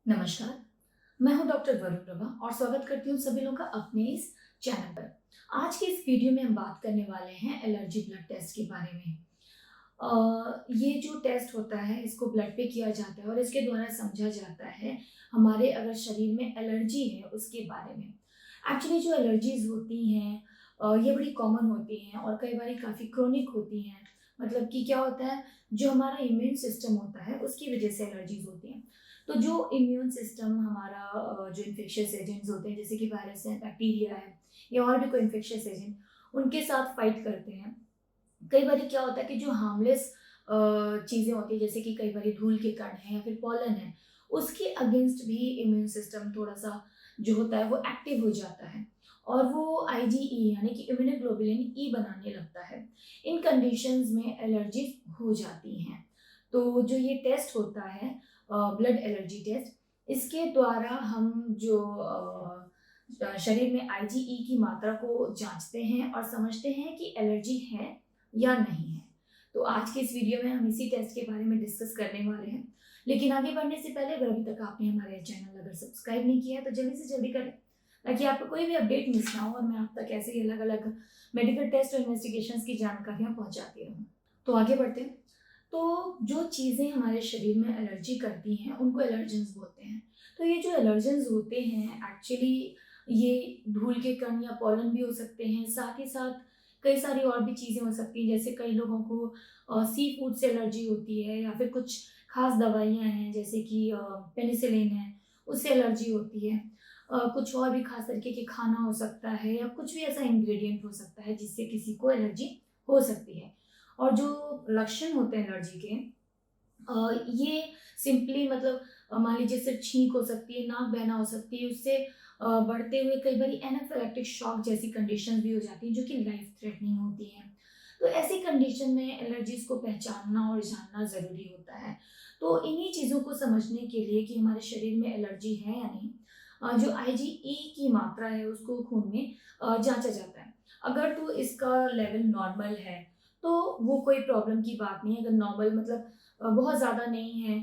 नमस्कार, मैं हूं डॉक्टर वरुण प्रभा और स्वागत करती हूं सभी लोगों का अपने इस चैनल पर। आज की इस वीडियो में हम बात करने वाले हैं एलर्जी ब्लड टेस्ट के बारे में। ये जो टेस्ट होता है इसको ब्लड पे किया जाता है और इसके द्वारा समझा जाता है हमारे अगर शरीर में एलर्जी है उसके बारे में। एक्चुअली जो एलर्जीज़ होती हैं ये बड़ी कॉमन होती हैं और कई बारी काफ़ी क्रोनिक होती हैं। मतलब कि क्या होता है, जो हमारा इम्यून सिस्टम होता है उसकी वजह से एलर्जीज़ होती हैं। तो जो इम्यून सिस्टम हमारा जो इन्फेक्शियस एजेंट्स होते हैं जैसे कि वायरस है, बैक्टीरिया है या और भी कोई इन्फेक्शियस एजेंट, उनके साथ फाइट करते हैं। कई बारी क्या होता है कि जो हार्मलेस चीज़ें होती हैं जैसे कि कई बारी धूल के कण हैं या फिर पॉलन है, उसके अगेंस्ट भी इम्यून सिस्टम थोड़ा-सा जो होता है वो एक्टिव हो जाता है और वो आईजीई यानी कि इम्यूनोग्लोबुलिन ई बनाने लगता है। इन कंडीशंस में एलर्जीज़ हो जाती हैं। तो जो ये टेस्ट होता है ब्लड एलर्जी टेस्ट, इसके द्वारा हम जो शरीर में आईजीई की मात्रा को जाँचते हैं और समझते हैं कि एलर्जी है या नहीं है। तो आज के इस वीडियो में हम इसी टेस्ट के बारे में डिस्कस करने वाले हैं। लेकिन आगे बढ़ने से पहले अगर अभी तक आपने हमारे चैनल अगर सब्सक्राइब नहीं किया है तो जल्दी से जल्दी करें, ताकि आपको कोई भी अपडेट मिस ना हो और मैं आप तक ऐसे ही अलग-अलग मेडिकल टेस्ट और इन्वेस्टिगेशंस की जानकारियाँ पहुँचाती रहूँ। तो आगे बढ़ते हैं। तो जो चीज़ें हमारे शरीर में एलर्जी करती हैं उनको एलर्जेंस बोलते हैं। तो ये जो एलर्जेंस होते हैं एक्चुअली ये धूल के कण या पॉलन भी हो सकते हैं, साथ ही साथ कई सारी और भी चीज़ें हो सकती हैं, जैसे कई लोगों को सी फूड से एलर्जी होती है या फिर कुछ खास दवाइयाँ हैं जैसे कि पेनिसिलिन है, उससे एलर्जी होती है। कुछ और भी खास तरीके के खाना हो सकता है या कुछ भी ऐसा इंग्रेडिएंट हो सकता है जिससे किसी को एलर्जी हो सकती है। और जो लक्षण होते हैं एलर्जी के ये सिंपली मतलब मान लीजिए सिर्फ छींक हो सकती है, नाक बहना हो सकती है, उससे बढ़ते हुए कई बारी एनाफिलैक्टिक शॉक जैसी कंडीशन भी हो जाती हैं जो कि लाइफ थ्रेटनिंग होती हैं। तो ऐसी कंडीशन में एलर्जीज़ को पहचानना और जानना ज़रूरी होता है। तो इन्हीं चीज़ों को समझने के लिए कि हमारे शरीर में एलर्जी है या नहीं, जो आईजीई की मात्रा है उसको खून में जाँचा जाता है। अगर तो इसका लेवल नॉर्मल है, तो वो कोई प्रॉब्लम की बात नहीं है। अगर नॉर्मल मतलब बहुत ज़्यादा नहीं है,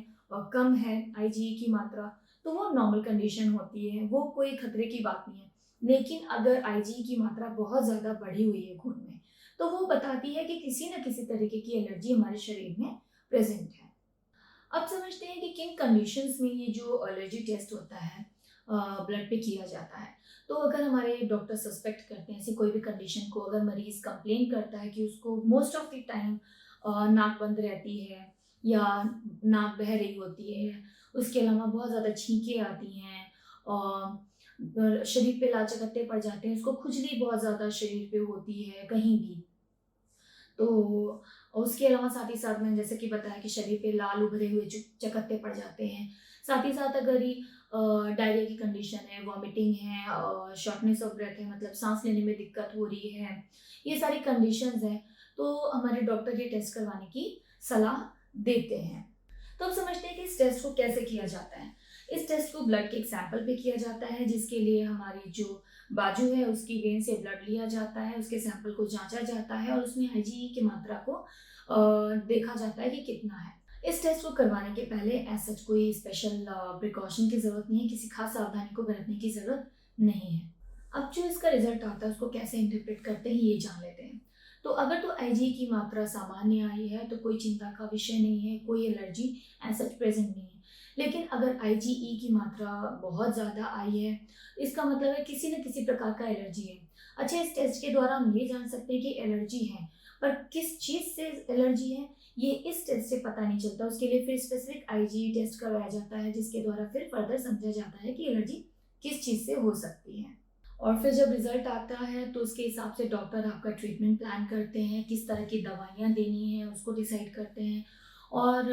कम है आईजीई की मात्रा, तो वो नॉर्मल कंडीशन होती है, वो कोई खतरे की बात नहीं है। लेकिन अगर आईजीई की मात्रा बहुत ज़्यादा बढ़ी हुई है खून में, तो वो बताती है कि किसी न किसी तरीके की एलर्जी हमारे शरीर में प्रेज़ेंट है। अब समझते हैं कि किन कंडीशंस में ये जो एलर्जी टेस्ट होता है ब्लड पे किया जाता है। तो अगर हमारे डॉक्टर सस्पेक्ट करते हैं ऐसी कोई भी कंडीशन को, अगर मरीज़ कंप्लेन करता है कि उसको मोस्ट ऑफ द टाइम नाक बंद रहती है या नाक बह रही होती है, उसके अलावा बहुत ज़्यादा छींकें आती हैं, शरीर पे लाल चकत्ते पड़ जाते हैं, उसको खुजली बहुत ज़्यादा शरीर पे होती है कहीं भी। तो उसके अलावा साथ ही साथ मैंने जैसे कि बताया कि शरीर पे लाल उभरे हुए चकत्ते पड़ जाते हैं। साथ ही साथ अगर ये डायरिया की कंडीशन है, वॉमिटिंग है, शॉर्टनेस ऑफ ब्रेथ है, मतलब साँस लेने में दिक्कत हो रही है, ये सारी कंडीशंस हैं, तो हमारे डॉक्टर ये टेस्ट करवाने की सलाह देते हैं। तो अब समझते हैं कि इस टेस्ट को कैसे किया जाता है। इस टेस्ट को ब्लड के एक सैंपल पे किया जाता है, जिसके लिए हमारी जो बाजू है उसकी वेन से ब्लड लिया जाता है, उसके सैंपल को जाँचा जाता है और उसमें आईजीई की मात्रा को देखा जाता है कि कितना है। इस टेस्ट को करवाने के पहले एज़ सच कोई स्पेशल प्रिकॉशन की ज़रूरत नहीं है, किसी खास सावधानी को बरतने की ज़रूरत नहीं है। अब जो इसका रिज़ल्ट आता है उसको कैसे इंटरप्रेट करते हैं ये जान लेते हैं। तो अगर तो आईजीई की मात्रा सामान्य आई है तो कोई चिंता का विषय नहीं है, कोई एलर्जी एज़ सच प्रेज़ेंट नहीं है। लेकिन अगर आईजीई की मात्रा बहुत ज़्यादा आई है, इसका मतलब है किसी न किसी प्रकार का एलर्जी है। अच्छा, इस टेस्ट के द्वारा हम ये जान सकते हैं कि एलर्जी है, पर किस चीज़ से एलर्जी है ये इस टेस्ट से पता नहीं चलता। उसके लिए फिर स्पेसिफिक आईजीई टेस्ट करवाया जाता है, जिसके द्वारा फिर फर्दर समझा जाता है कि एलर्जी किस चीज़ से हो सकती है। और फिर जब रिज़ल्ट आता है तो उसके हिसाब से डॉक्टर आपका ट्रीटमेंट प्लान करते हैं, किस तरह की दवाइयाँ देनी है उसको डिसाइड करते हैं। और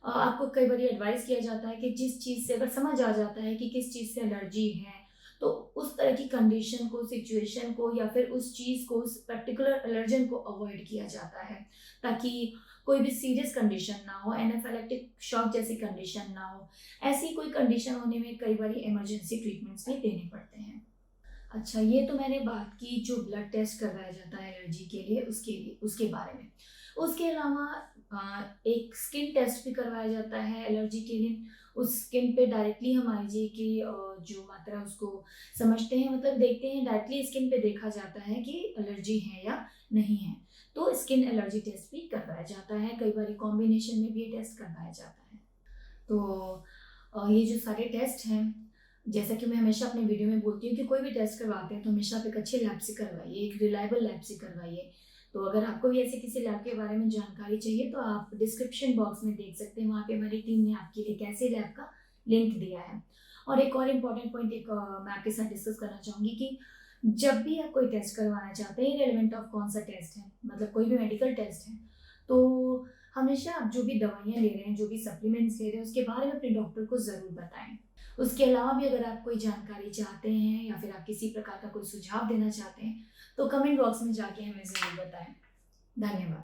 आपको कई बारी एडवाइस किया जाता है कि जिस चीज़ से अगर समझ आ जाता है कि किस चीज़ से एलर्जी है, तो उस तरह की कंडीशन को, सिचुएशन को या फिर उस चीज़ को, उस पर्टिकुलर एलर्जन को अवॉइड किया जाता है, ताकि कोई भी सीरियस कंडीशन ना हो, एनाफिलैक्टिक शॉक जैसी कंडीशन ना हो। ऐसी कोई कंडीशन होने में कई बारी इमरजेंसी ट्रीटमेंट्स भी देने पड़ते हैं। अच्छा, ये तो मैंने बात की जो ब्लड टेस्ट करवाया जाता है एलर्जी के लिए उसके बारे में। उसके अलावा एक स्किन टेस्ट भी करवाया जाता है एलर्जी के लिए। उस स्किन पे डायरेक्टली हम आईजी की जो मात्रा है उसको समझते हैं, मतलब देखते हैं, डायरेक्टली स्किन पे देखा जाता है कि एलर्जी है या नहीं है। तो स्किन एलर्जी टेस्ट भी करवाया जाता है, कई बार कॉम्बिनेशन में भी ये टेस्ट करवाया जाता है। तो ये जो सारे टेस्ट हैं, जैसा कि मैं हमेशा अपने वीडियो में बोलती हूँ कि कोई भी टेस्ट करवाते हैं तो हमेशा आप एक अच्छे लैब से करवाइए, एक रिलायबल लैब से करवाइए। तो अगर आपको भी ऐसे किसी लैब के बारे में जानकारी चाहिए तो आप डिस्क्रिप्शन बॉक्स में देख सकते हैं, वहाँ पे हमारी टीम ने आपके लिए एक ऐसे लैब का लिंक दिया है। और एक और इम्पॉर्टेंट पॉइंट मैं आपके साथ डिस्कस करना चाहूँगी कि जब भी आप कोई टेस्ट करवाना चाहते हैं, रेलिवेंट ऑफ कौन सा टेस्ट है, मतलब कोई भी मेडिकल टेस्ट है, तो हमेशा आप जो भी दवाइयाँ ले रहे हैं, जो भी सप्लीमेंट्स ले रहे हैं, उसके बारे में अपने डॉक्टर को ज़रूर बताएं। उसके अलावा भी अगर आप कोई जानकारी चाहते हैं या फिर आप किसी प्रकार का कोई सुझाव देना चाहते हैं तो कमेंट बॉक्स में जाके हमें ज़रूर बताएं। धन्यवाद।